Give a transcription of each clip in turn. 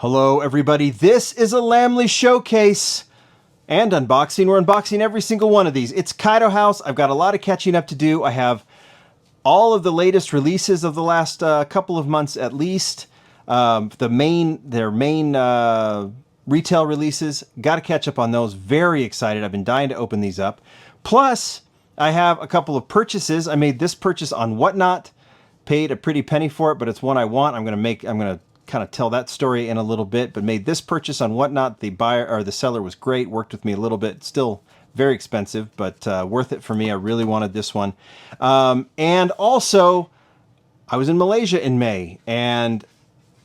Hello everybody, this is a Lamley showcase and unboxing. We're unboxing every single one of these. It's Kaido House. I've got a lot of catching up to do. I have all of the latest releases of the last couple of months at least. Their main retail releases. Got to catch up on those. Very excited. I've been dying to open these up. Plus, I have a couple of purchases. I made this purchase on Whatnot. Paid a pretty penny for it, but it's one I want. I'm going to kind of tell that story in a little bit, but made this purchase on Whatnot. The buyer or the seller was great, worked with me a little bit, still very expensive, but worth it for me. I really wanted this one. And also, I was in Malaysia in May, and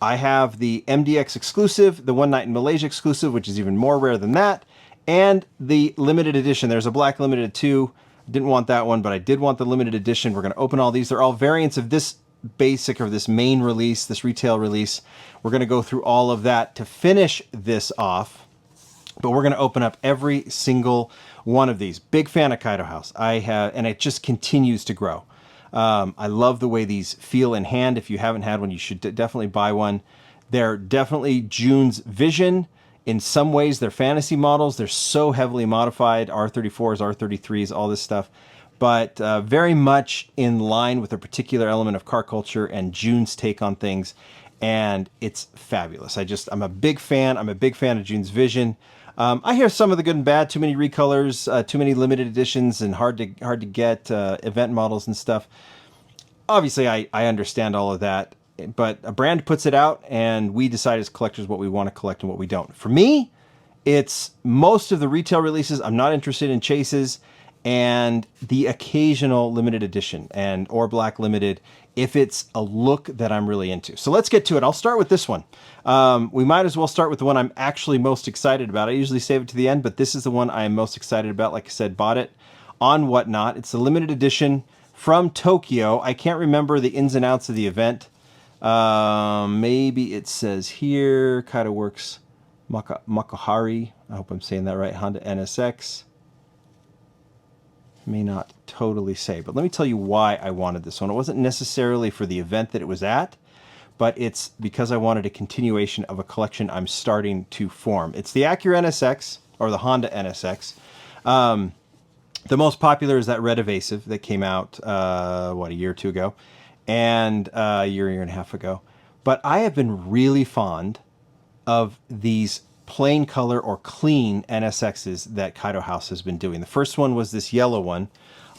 I have the MDX exclusive, the One Night in Malaysia exclusive, which is even more rare than that, and the limited edition. There's a black limited too. Didn't want that one, but I did want the limited edition. We're going to open all these. They're all variants of this basic or this main release, this retail release. We're going to go through all of that to finish this off, but we're going to open up every single one of these. Big fan of Kaido House. And it just continues to grow. I love the way these feel in hand. If you haven't had one, you should definitely buy one. They're definitely June's vision. In some ways, they're fantasy models. They're so heavily modified, R34s, R33s, all this stuff. But very much in line with a particular element of car culture and June's take on things, and it's fabulous. I'm a big fan. I'm a big fan of June's vision. I hear some of the good and bad, too many recolors, too many limited editions, and hard to get event models and stuff. Obviously, I understand all of that, but a brand puts it out, and we decide as collectors what we want to collect and what we don't. For me, it's most of the retail releases. I'm not interested in chases, and the occasional limited edition or black limited if it's a look that I'm really into. So let's get to it. I'll start with this one. We might as well start with the one I'm actually most excited about. I usually save it to the end, but this is the one I am most excited about. Like I said, bought it on Whatnot. It's the limited edition from Tokyo. I can't remember the ins and outs of the event. Maybe it says here, Kaido Works Makohari. I hope I'm saying that right. Honda NSX. May not totally say, but let me tell you why I wanted this one. It wasn't necessarily for the event that it was at, but it's because I wanted a continuation of a collection I'm starting to form. It's the Acura NSX, or the Honda NSX. The most popular is that red Evasive that came out, a year or two ago, and a year and a half ago. But I have been really fond of these plain color or clean NSXs that Kaido House has been doing. The first one was this yellow one.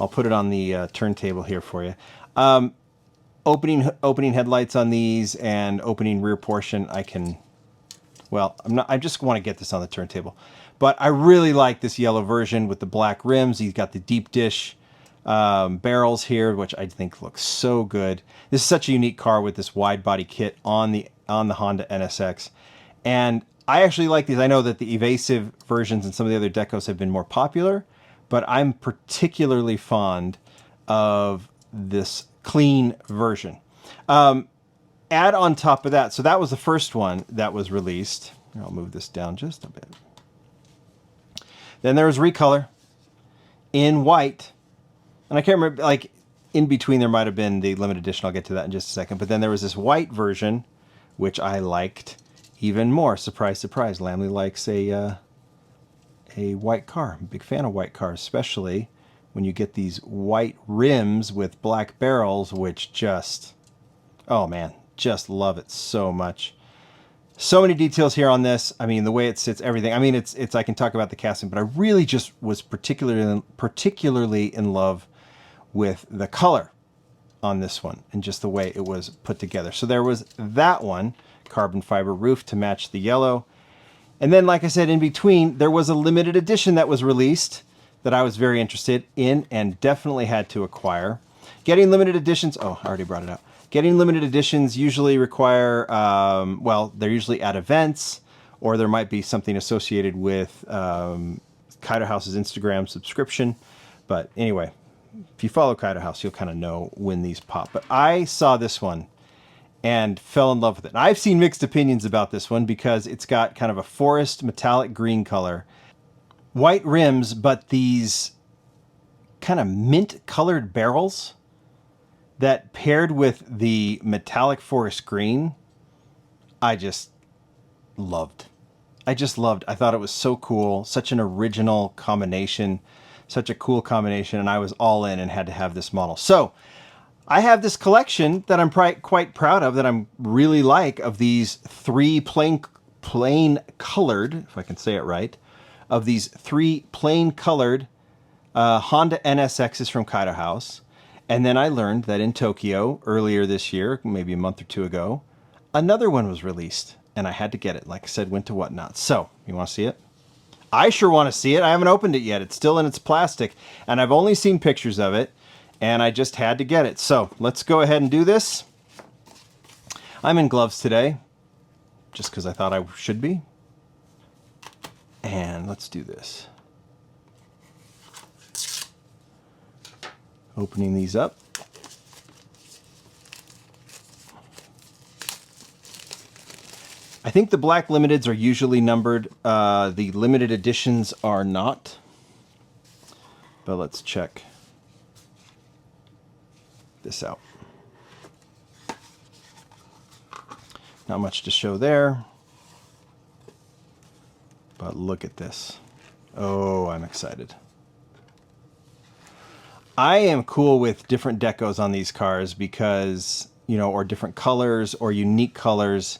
I'll put it on the turntable here for you. Opening headlights on these and opening rear portion. I just want to get this on the turntable. But I really like this yellow version with the black rims. He's got the deep dish barrels here, which I think looks so good. This is such a unique car with this wide body kit on the Honda NSX. And I actually like these. I know that the Evasive versions and some of the other decos have been more popular, but I'm particularly fond of this clean version. Add on top of that, so that was the first one that was released. I'll move this down just a bit. Then there was Recolor in white, and I can't remember, like in between there might have been the limited edition. I'll get to that in just a second. But then there was this white version, which I liked even more. Surprise, surprise. Lamley likes a white car. I'm a big fan of white cars, especially when you get these white rims with black barrels, which just, oh man, just love it so much. So many details here on this. I mean, the way it sits, everything. I mean, it's. I can talk about the casting, but I really just was particularly in love with the color on this one and just the way it was put together. So there was that one. Carbon fiber roof to match the yellow. And then, like I said, in between, there was a limited edition that was released that I was very interested in and definitely had to acquire. Getting limited editions, oh, I already brought it up. Getting limited editions usually require, they're usually at events, or there might be something associated with Kaido House's Instagram subscription. But anyway, if you follow Kaido House, you'll kind of know when these pop. But I saw this one and fell in love with it. And I've seen mixed opinions about this one because it's got kind of a forest metallic green color, white rims, but these kind of mint colored barrels that paired with the metallic forest green, loved. I just loved. I thought it was so cool. Such an original combination. Such a cool combination. And I was all in and had to have this model. So I have this collection that I'm quite proud of, that I'm really like, of these three plain colored, if I can say it right, of these three plain colored Honda NSXs from Kaido House. And then I learned that in Tokyo earlier this year, maybe a month or two ago, another one was released. And I had to get it. Like I said, went to Whatnot. So, you want to see it? I sure want to see it. I haven't opened it yet. It's still in its plastic. And I've only seen pictures of it. And I just had to get it. So, let's go ahead and do this. I'm in gloves today, just because I thought I should be. And let's do this. Opening these up. I think the black limiteds are usually numbered. The limited editions are not. But let's check this out. Not much to show there. But look at this. Oh, I'm excited. I am cool with different decos on these cars because, you know, or different colors or unique colors,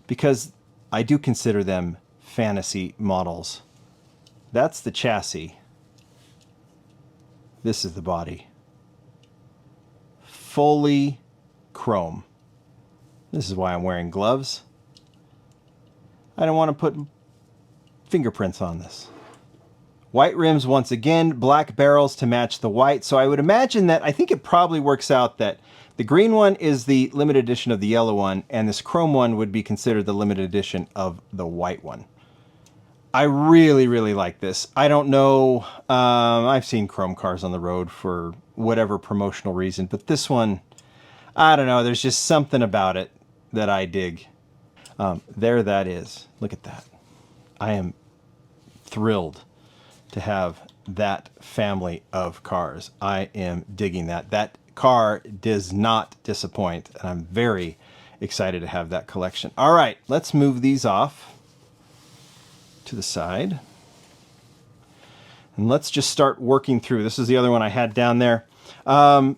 because I do consider them fantasy models. That's the chassis. This is the body. Fully chrome. This is why I'm wearing gloves. I don't want to put fingerprints on this. White rims once again, black barrels to match the white. So I would imagine that, I think it probably works out that the green one is the limited edition of the yellow one, and this chrome one would be considered the limited edition of the white one. I really, really like this. I don't know, I've seen chrome cars on the road for whatever promotional reason, but this one, I don't know, there's just something about it that I dig. There that is. Look at that. I am thrilled to have that family of cars. I am digging that. That car does not disappoint, and I'm very excited to have that collection. All right, let's move these off to the side. And let's just start working through. This is the other one I had down there. Well,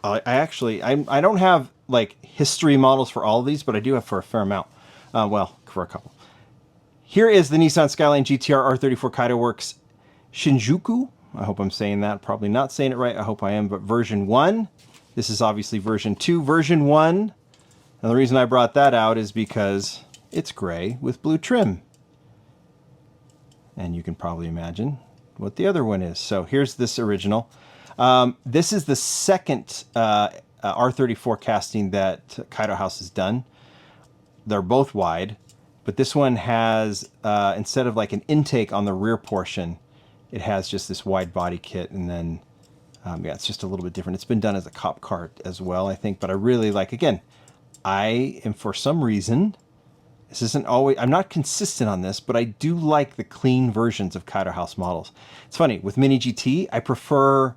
I don't have like history models for all of these, but I do have for a fair amount. Well, for a couple. Here is the Nissan Skyline GTR R34 Kaido Works Shinjuku. I hope I'm saying that. Probably not saying it right. I hope I am. But version 1. This is obviously version 2. Version 1. And the reason I brought that out is because it's gray with blue trim. And you can probably imagine what the other one is. So here's this original. This is the second R34 casting that Kaido House has done. They're both wide. But this one has, instead of like an intake on the rear portion, it has just this wide body kit. And then, yeah, it's just a little bit different. It's been done as a cop car as well, I think. But I really like, again, I am, for some reason, this isn't always, I'm not consistent on this, but I do like the clean versions of Kaido House models. It's funny, with Mini GT, I prefer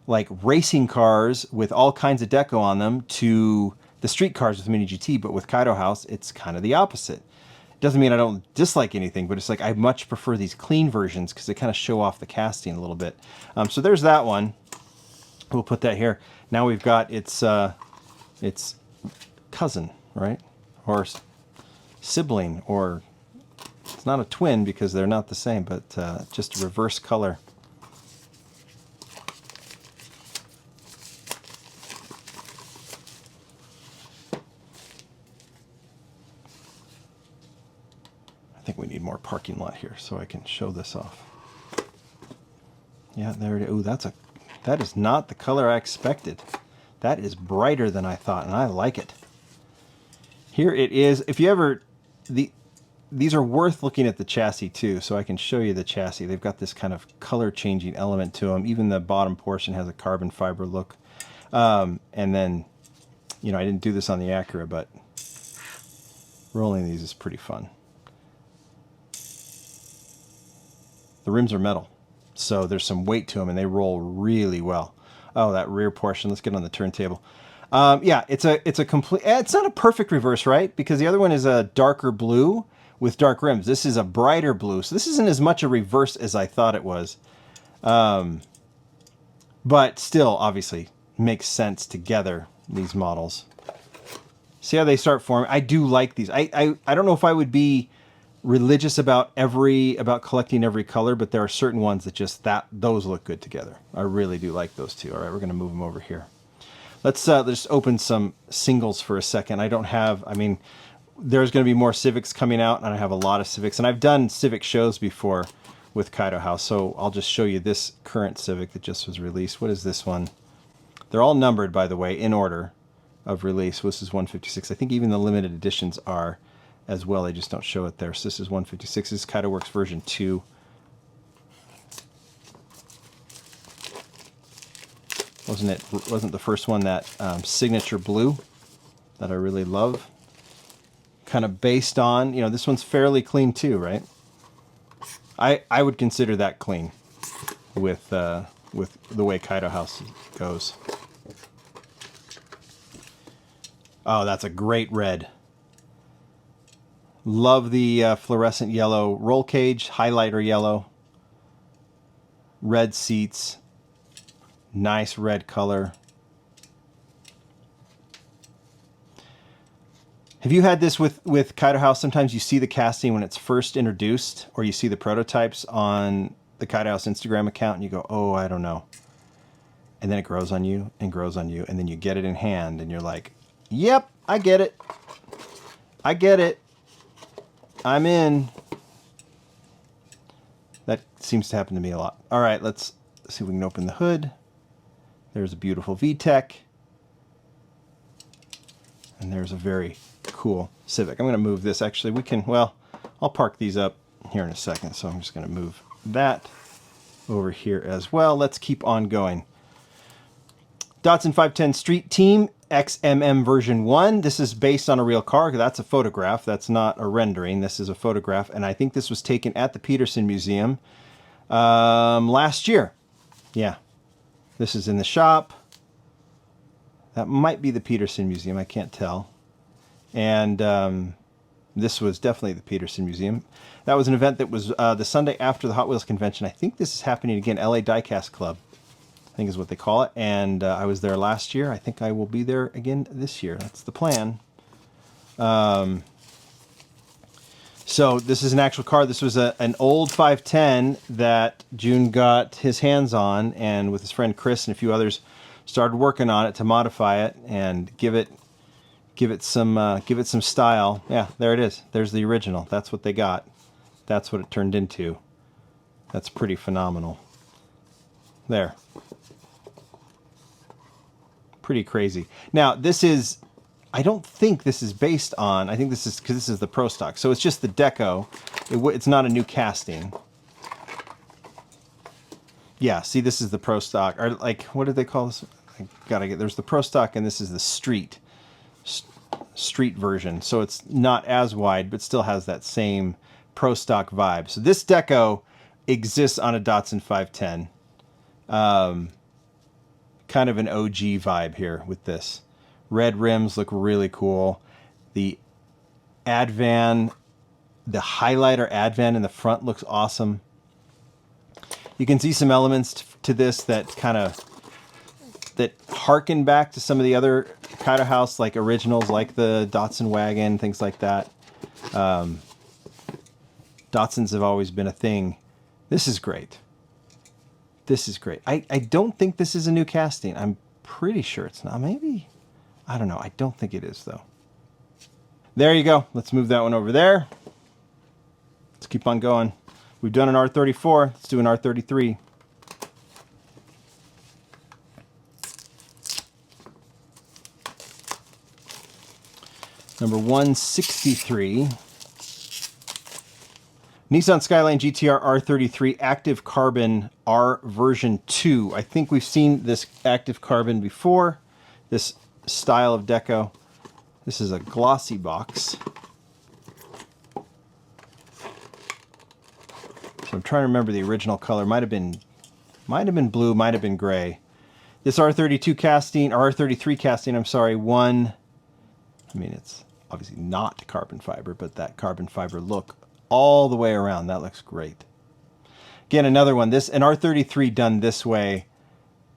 like racing cars with all kinds of deco on them to the street cars with Mini GT. But with Kaido House, it's kind of the opposite. Doesn't mean I don't dislike anything, but it's like I much prefer these clean versions because they kind of show off the casting a little bit. So there's that one. We'll put that here. Now we've got its cousin, right? Or sibling, or it's not a twin because they're not the same, but just a reverse color. I think we need more parking lot here so I can show this off. Yeah, there it is. Ooh, that is not the color I expected. That is brighter than I thought, and I like it. Here it is. If you ever, these are worth looking at the chassis too, so I can show you the chassis. They've got this kind of color changing element to them. Even the bottom portion has a carbon fiber look. And then, you know, I didn't do this on the Acura, but rolling these is pretty fun. The rims are metal, so there's some weight to them, and they roll really well. Oh, that rear portion. Let's get on the turntable. Yeah, it's a complete. It's not a perfect reverse, right? Because the other one is a darker blue with dark rims. This is a brighter blue, so this isn't as much a reverse as I thought it was. But still, obviously, makes sense together, these models. See how they start forming? I do like these. I don't know if I would be religious about collecting every color, but there are certain ones that those look good together. I really do like those two. All right, we're going to move them over here. Let's just open some singles for a second. I mean, there's going to be more Civics coming out, and I have a lot of Civics. And I've done Civic shows before with Kaido House, so I'll just show you this current Civic that just was released. What is this one? They're all numbered, by the way, in order of release. This is 156. I think even the limited editions are as well. They just don't show it there. So this is 156. This is Kaido Works version 2. Wasn't the first one that signature blue that I really love? Kind of based on, this one's fairly clean too, right? I would consider that clean with the way Kaido House goes. Oh, that's a great red. Love the fluorescent yellow roll cage, highlighter yellow, red seats, nice red color. Have you had this with Kaido House? Sometimes you see the casting when it's first introduced, or you see the prototypes on the Kaido House Instagram account, and you go, oh, I don't know. And then it grows on you, and grows on you, and then you get it in hand, and you're like, yep, I get it. I get it. I'm in. That seems to happen to me a lot. All right, let's see if we can open the hood. There's a beautiful VTEC. And there's a very cool Civic. I'm going to move this. Actually, I'll park these up here in a second. So I'm just going to move that over here as well. Let's keep on going. Datsun 510 Street Team XMM version 1. This is based on a real car. That's a photograph. That's not a rendering. This is a photograph. And I think this was taken at the Peterson Museum last year. Yeah. This is in the shop. That might be the Peterson Museum. I can't tell. And this was definitely the Peterson Museum. That was an event that was the Sunday after the Hot Wheels convention. I think this is happening again. LA Diecast Club, I think is what they call it. And I was there last year. I think I will be there again this year. That's the plan. So this is an actual car. This was an old 510 that June got his hands on, and with his friend Chris and a few others started working on it to modify it and give it some style. Yeah, there it is. There's the original. That's what they got. That's what it turned into. That's pretty phenomenal. There. Pretty crazy. Now, this is, I don't think this is based on, I think this is, because this is the Pro Stock. So it's just the deco. It's not a new casting. Yeah, see, this is the Pro Stock. Or like, what did they call this? There's the Pro Stock, and this is the street version. So it's not as wide, but still has that same Pro Stock vibe. So this deco exists on a Datsun 510. Kind of an OG vibe here with this. Red rims look really cool. The Advan, the highlighter Advan in the front looks awesome. You can see some elements to this that harken back to some of the other Kaido House like originals, like the Datsun wagon, things like that. Datsuns have always been a thing. This is great. This is great. I don't think this is a new casting. I'm pretty sure it's not. Maybe. I don't know. I don't think it is, though. There you go. Let's move that one over there. Let's keep on going. We've done an R34. Let's do an R33. Number 163. Nissan Skyline GTR R33 Active Carbon R version 2. I think we've seen this Active Carbon before. This style of deco. This is a glossy box. So I'm trying to remember the original color. Might have been blue, might have been gray. This R32 casting, or R33 casting, I'm sorry, it's obviously not carbon fiber, but that carbon fiber look all the way around, that looks great. Again, another one, this an R33 done this way.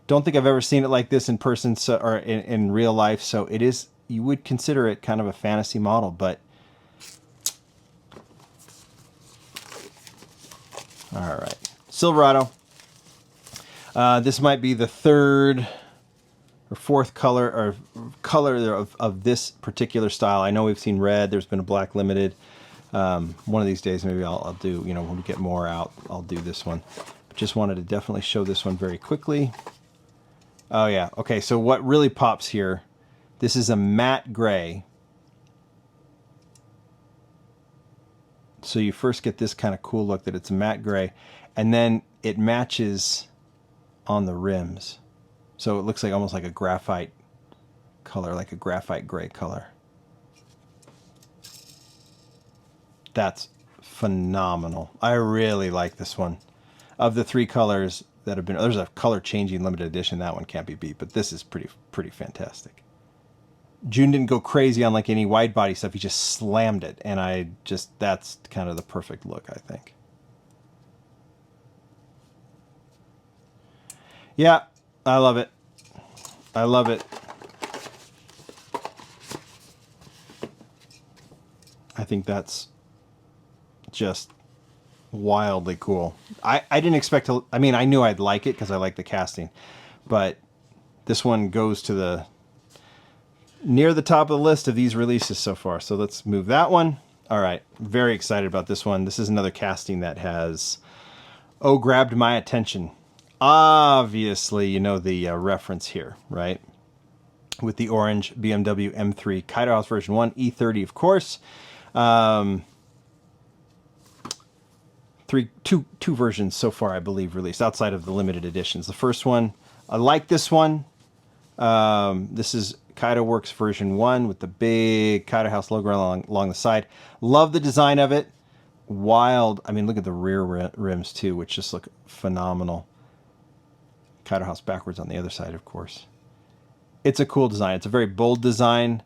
Don't think I've ever seen it like this in person, so, or in real life, so it is, you would consider it kind of a fantasy model, but all right. Silverado. This might be the third or fourth color of this particular style. I know we've seen red. There's been a black limited. One of these days, maybe I'll do, you know, when we get more out, I'll do this one. Just wanted to definitely show this one very quickly. Oh yeah. Okay. So what really pops here, this is a matte gray. So you first get this kind of cool look that it's a matte gray, and then it matches on the rims. So it looks like almost like a graphite color, like a graphite gray color. That's phenomenal. I really like this one. Of the three colors that have been, there's a color changing limited edition, that one can't be beat, but this is pretty fantastic. June didn't go crazy on like any wide body stuff. He just slammed it, and that's kind of the perfect look, I think. Yeah, I love it. I love it. I think that's just wildly cool. I didn't expect to, I mean, I knew I'd like it because I like the casting, but this one goes to the near the top of the list of these releases so far. So let's move that one. All right, very excited about this one. This is another casting that has, grabbed my attention. Obviously, you know the reference here, right? With the orange BMW M3 Kaido House version 1, E30, of course. Two versions so far, I believe, released outside of the limited editions. The first one, I like this one. This is Kaido Works version 1 with the big Kaido House logo along the side. Love the design of it. Wild. I mean, look at the rear rims too, which just look phenomenal. Kaido House backwards on the other side, of course. It's a cool design. It's a very bold design.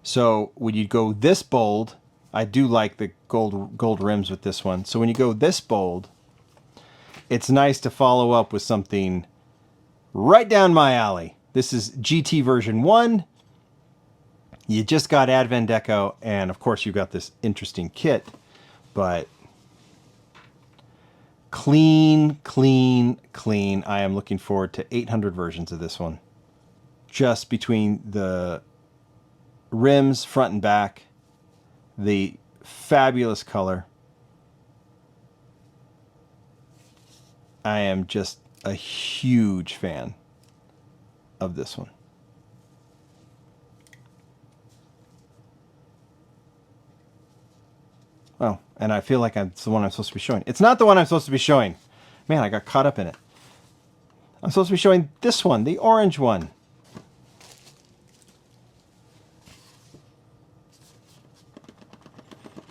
So when you go this bold, I do like the gold rims with this one. So when you go this bold, it's nice to follow up with something right down my alley. This is GT version 1. You just got Advent Deco, and of course you got this interesting kit, but clean, clean, clean. I am looking forward to 800 versions of this one. Just between the rims, front and back, the fabulous color. I am just a huge fan of this one. Oh, and I feel like it's the one I'm supposed to be showing. It's not the one I'm supposed to be showing. Man, I got caught up in it. I'm supposed to be showing this one, the orange one.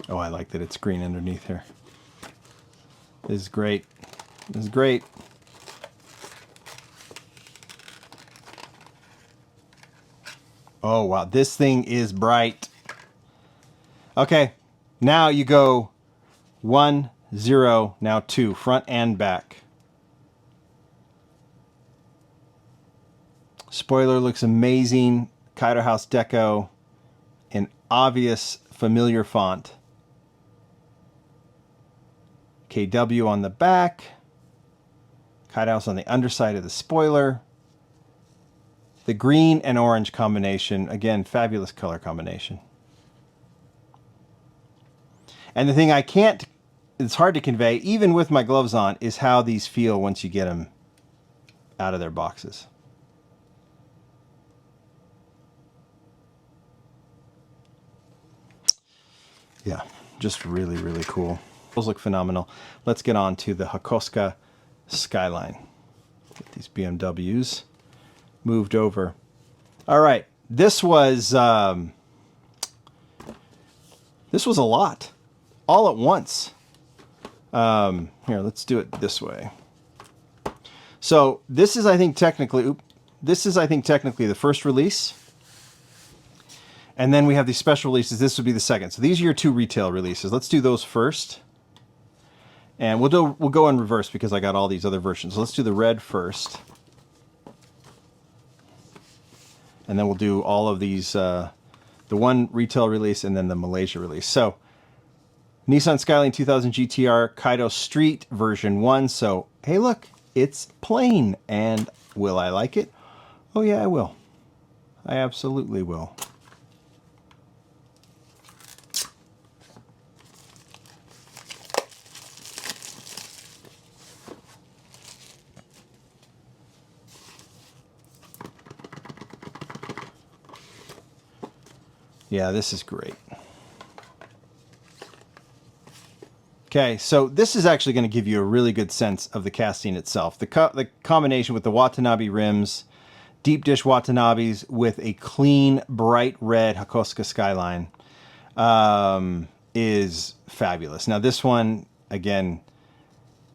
Oh, I like that it's green underneath here. This is great. This is great. Oh, wow. This thing is bright. Okay. Now you go 1, 0, now 2, front and back. Spoiler looks amazing. Kaido House Deco in obvious familiar font. KW on the back. Kaido House on the underside of the spoiler. The green and orange combination, again, fabulous color combination. And the thing it's hard to convey, even with my gloves on, is how these feel once you get them out of their boxes. Yeah, just really, really cool. Those look phenomenal. Let's get on to the Hakoska Skyline. Get these BMWs moved over. All right, this was a lot, all at once. Here, let's do it this way. So this is, I think, technically the first release. And then we have these special releases. This would be the second. So these are your 2 retail releases. Let's do those first. And we'll go in reverse because I got all these other versions. So let's do the red first. And then we'll do all of these, the 1 retail release and then the Malaysia release. So Nissan Skyline 2000 GTR Kaido Street version 1. So, hey, look, it's plain. And will I like it? Oh, yeah, I will. I absolutely will. Yeah, this is great. Okay, so this is actually going to give you a really good sense of the casting itself. The combination with the Watanabe rims, deep dish Watanabes with a clean, bright red Hakoska Skyline is fabulous. Now this one, again,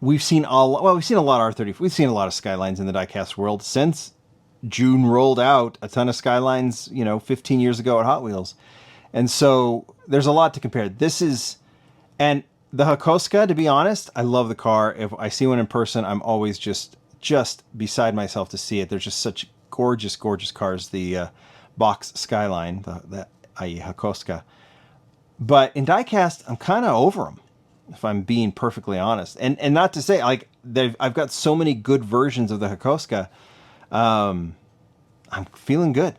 we've seen a lot of R34. We've seen a lot of Skylines in the diecast world since June rolled out a ton of Skylines, 15 years ago at Hot Wheels. And so there's a lot to compare. And the Hakoska, to be honest, I love the car. If I see one in person, I'm always just beside myself to see it. They're just such gorgeous, gorgeous cars. The box Skyline, i.e. Hakoska. But in diecast, I'm kind of over them, if I'm being perfectly honest. And not to say, like, I've got so many good versions of the Hakoska. I'm feeling good.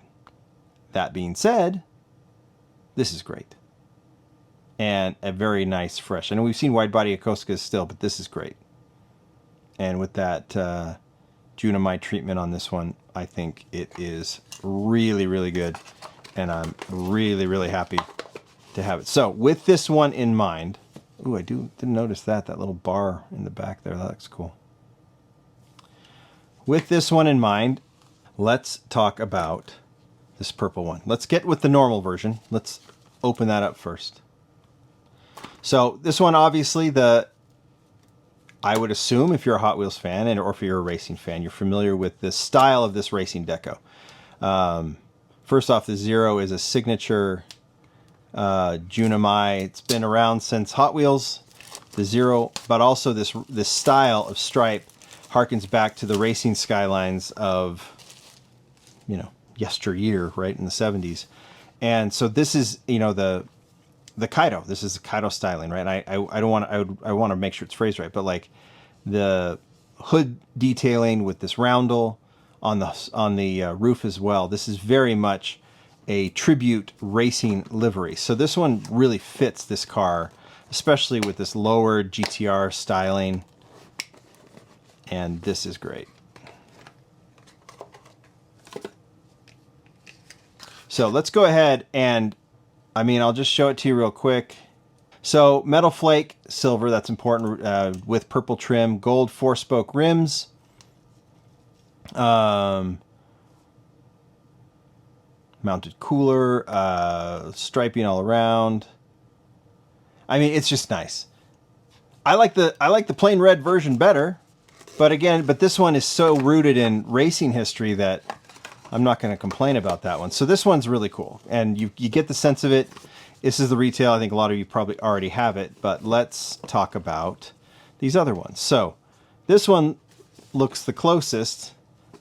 That being said, this is great. And a very nice, fresh. I know we've seen wide body Hakoskas still, but this is great. And with that Junamai treatment on this one, I think it is really, really good. And I'm really, really happy to have it. So with this one in mind, ooh, I didn't notice that little bar in the back there. That looks cool. With this one in mind, let's talk about this purple one. Let's get with the normal version. Let's open that up first. So this one, obviously, I would assume if you're a Hot Wheels fan or if you're a racing fan, you're familiar with the style of this racing deco. First off, the Zero is a signature Junamai. It's been around since Hot Wheels, the Zero, but also this style of stripe harkens back to the racing Skylines of, yesteryear, right, in the 70s. And so this is, the Kaido. This is the Kaido styling, right? And I want to make sure it's phrased right, but like the hood detailing with this roundel on the roof as well. This is very much a tribute racing livery. So this one really fits this car, especially with this lowered GTR styling. And this is great. So let's go ahead and, I'll just show it to you real quick. So metal flake, silver, that's important, with purple trim, gold 4-spoke rims. Mounted cooler, striping all around. It's just nice. I like the plain red version better, but this one is so rooted in racing history that I'm not going to complain about that one. So this one's really cool, and you get the sense of it. This is the retail. I think a lot of you probably already have it, but let's talk about these other ones. So this one looks the closest.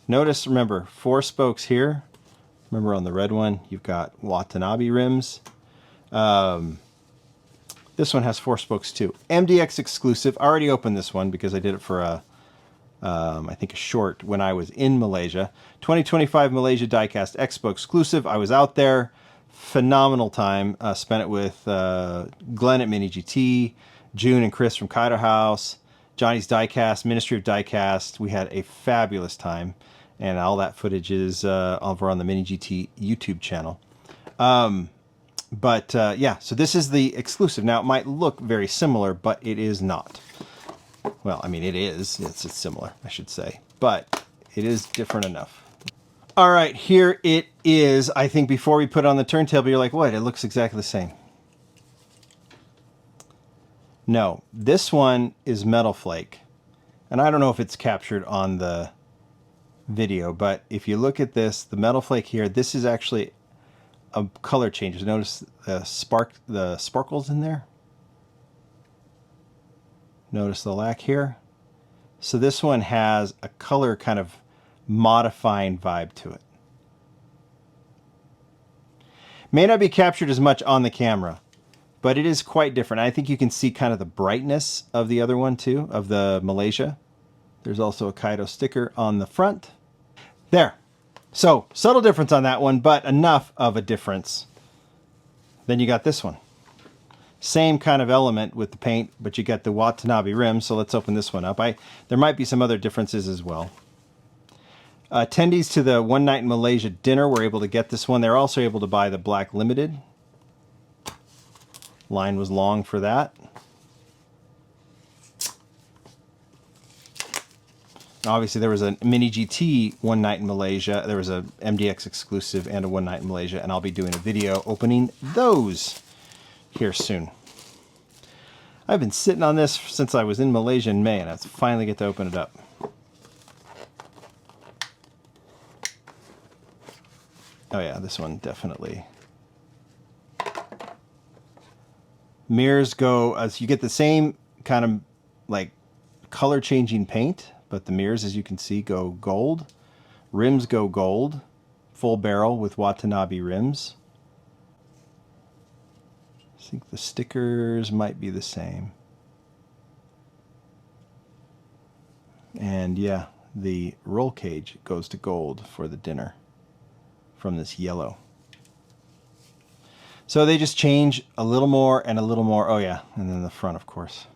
Notice, remember, 4 spokes here. Remember on the red one, you've got Watanabe rims. This one has 4 spokes too. MDX Exclusive. I already opened this one because I did it for I think a short when I was in Malaysia. 2025 Malaysia Diecast Expo exclusive. I was out there. Phenomenal time. Spent it with Glenn at Mini GT, June and Chris from Kaido House, Johnny's Diecast, Ministry of Diecast. We had a fabulous time. And all that footage is over on the Mini GT YouTube channel. Yeah, so this is the exclusive. Now, it might look very similar, but it is not. Well, it is. It's similar, I should say. But it is different enough. All right, here it is. I think before we put it on the turntable, you're like, what? It looks exactly the same. No, this one is metal flake. And I don't know if it's captured on the video, but if you look at this, the metal flake here, this is actually a color change. Notice the sparkles in there. Notice the lack here. So this one has a color kind of modifying vibe to it. May not be captured as much on the camera, but it is quite different. I think you can see kind of the brightness of the other one too, of the Malaysia. There's also a Kaido sticker on the front. There. So, subtle difference on that one, but enough of a difference. Then you got this one. Same kind of element with the paint, but you got the Watanabe rim, so let's open this one up. There might be some other differences as well. Attendees to the One Night in Malaysia dinner were able to get this one. They're also able to buy the Black Limited. Line was long for that. Obviously, there was a Mini GT One Night in Malaysia. There was a MDX exclusive and a One Night in Malaysia, and I'll be doing a video opening those here soon. I've been sitting on this since I was in Malaysia in May, and I finally get to open it up. Oh yeah, this one definitely. Mirrors go, as you get the same kind of like color changing paint, but the mirrors, as you can see, go gold. Rims go gold, full barrel with Watanabe rims. I think the stickers might be the same. And yeah, the roll cage goes to gold for the dinner from this yellow. So they just change a little more and a little more. Oh yeah, and then the front, of course.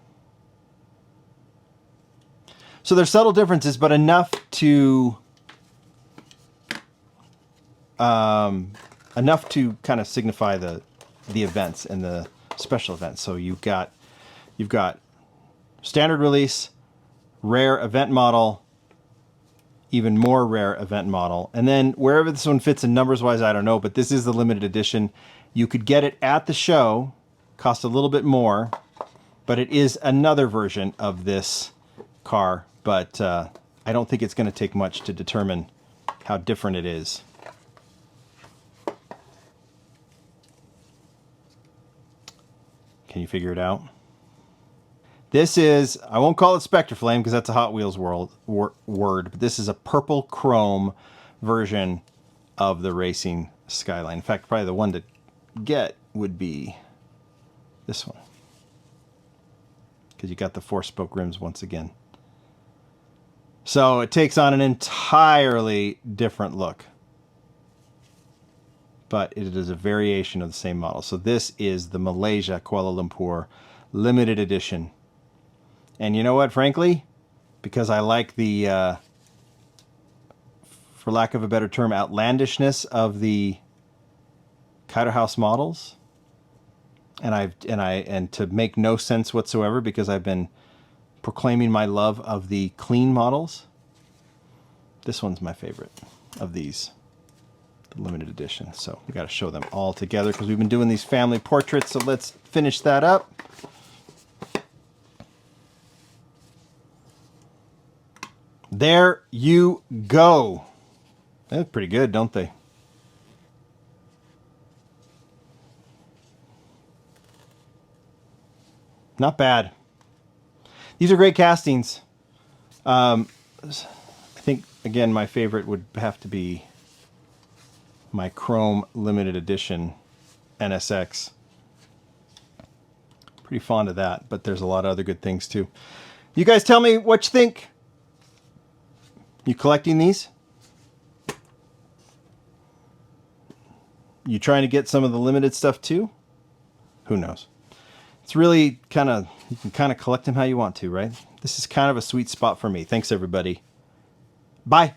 So there's subtle differences, but enough to kind of signify the events and the special events. So you've got standard release, rare event model, even more rare event model, and then wherever this one fits in numbers wise, I don't know, but this is the limited edition. You could get it at the show, cost a little bit more, but it is another version of this car, but I don't think it's going to take much to determine how different it is. Can you figure it out? This is, I won't call it Spectre Flame because that's a Hot Wheels word, but this is a purple chrome version of the racing Skyline. In fact, probably the one to get would be this one, because you got the 4-spoke rims once again. So it takes on an entirely different look, but it is a variation of the same model. So this is the Malaysia Kuala Lumpur limited edition. And you know what, frankly, because I like the, for lack of a better term, outlandishness of the Kaido House models, and to make no sense whatsoever, because I've been proclaiming my love of the clean models, this one's my favorite of these, the limited edition. So we got to show them all together because we've been doing these family portraits. So let's finish that up. There you go. They look pretty good, don't they? Not bad. These are great castings. I think, again, my favorite would have to be my Chrome Limited Edition NSX. Pretty fond of that, but there's a lot of other good things too. You guys tell me what you think. You collecting these? You trying to get some of the limited stuff too? Who knows? It's really kind of, you can kind of collect them how you want to, right? This is kind of a sweet spot for me. Thanks, everybody. Bye.